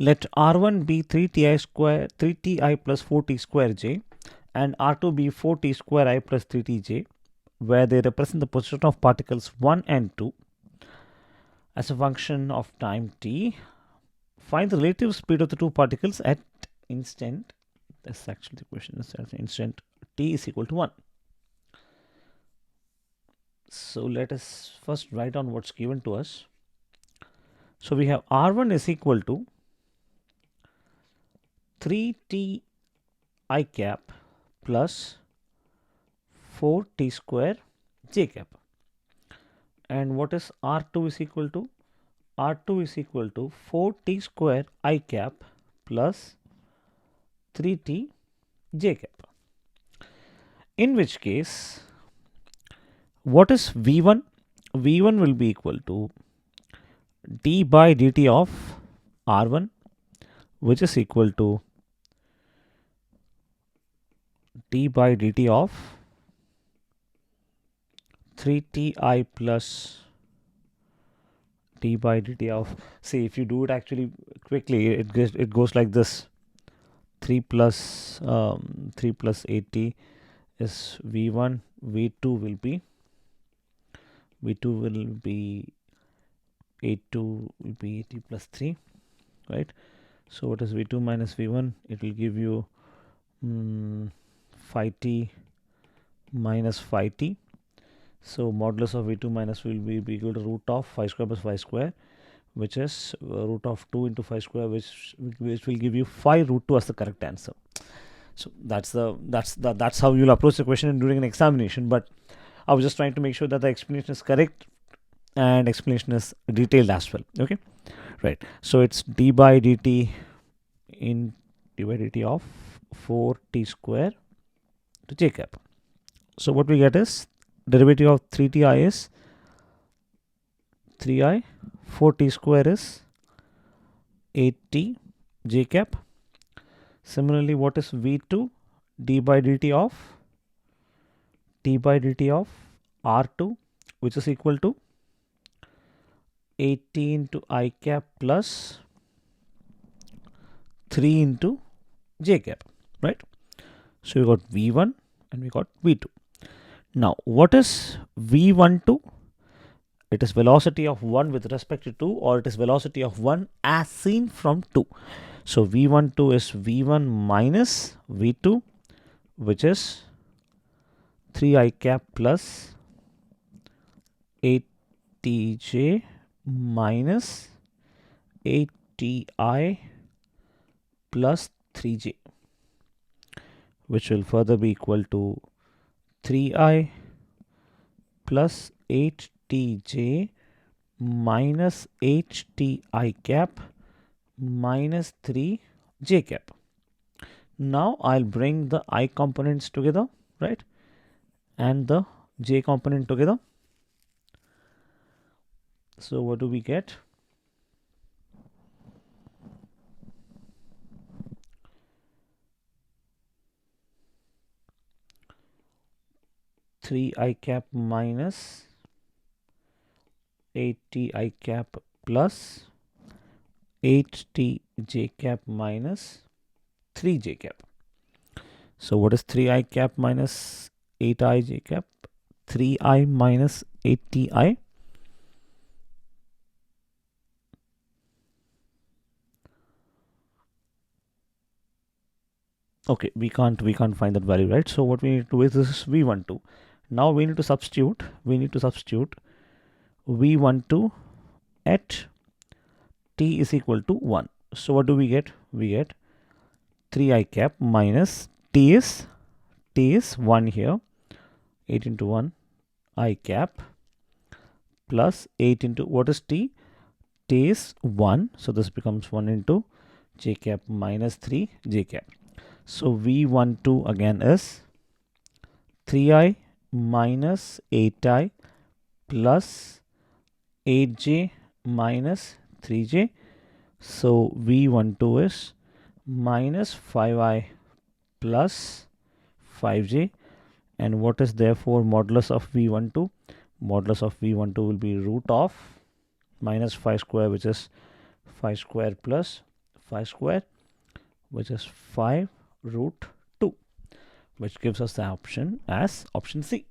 Let R1 be 3ti plus 4t square j and R2 be 4t square I plus 3tj, where they represent the position of particles 1 and 2 as a function of time t. Find the relative speed of the two particles at instant. That's actually the question. Is at instant t is equal to 1. So let us first write down what's given to us. So we have R1 is equal to 3t I cap plus 4t square j cap. And what is R2 is equal to? R2 is equal to 4t square I cap plus 3t j cap. In which case, what is V1? V1 will be equal to d by dt of R1, which is equal to d by dt of 3ti plus d by dt of, see, if you do it actually quickly, it goes like this. 3 plus 8t is V1, V2 will be 80 plus 3, right? So what is V2 minus V1? It will give you 5t minus 5t. So modulus of V2 minus will be equal to root of 5 square plus 5 square, which is root of 2 into 5 square, which will give you 5 root 2 as the correct answer. So that's how you'll approach the question during an examination. But I was just trying to make sure that the explanation is correct and explanation is detailed as well. Okay, right. So it's d by dt of 4t square to j cap. So what we get is derivative of 3ti is 3i, 4t square is 8t j cap. Similarly, what is V2? d by dt of R2, which is equal to 80 into I cap plus 3 into j cap, right? So we got V1 and we got V2. Now, what is V12? It is velocity of 1 with respect to 2, or it is velocity of 1 as seen from 2. So V12 is V1 minus V2, which is 3i cap plus 8tj minus 8ti plus 3j, which will further be equal to 3i plus 8tj minus 8ti cap minus 3j cap. Now I'll bring the I components together, right, and the j component together. So what do we get? Three I cap minus 8ti cap plus 8tj cap minus 3j cap. So what is 3i cap minus 8ij cap? 3i minus 8ti. Okay, we can't find that value, right? So what we need to do is, this is V12. Now we need to substitute V12 at t is equal to 1. So what do we get? We get 3i cap minus t is 1 here, 8 into 1 I cap plus 8 into, what is t? T is 1, so this becomes 1 into j cap minus 3 j cap. So V12 again is 3i minus 8i plus 8j minus 3j. So V12 is minus 5i plus 5j. And what is therefore modulus of V12? Modulus of V12 will be root of minus 5 square, which is 5 square plus 5 square, which is 5 root 2, which gives us the option as option C.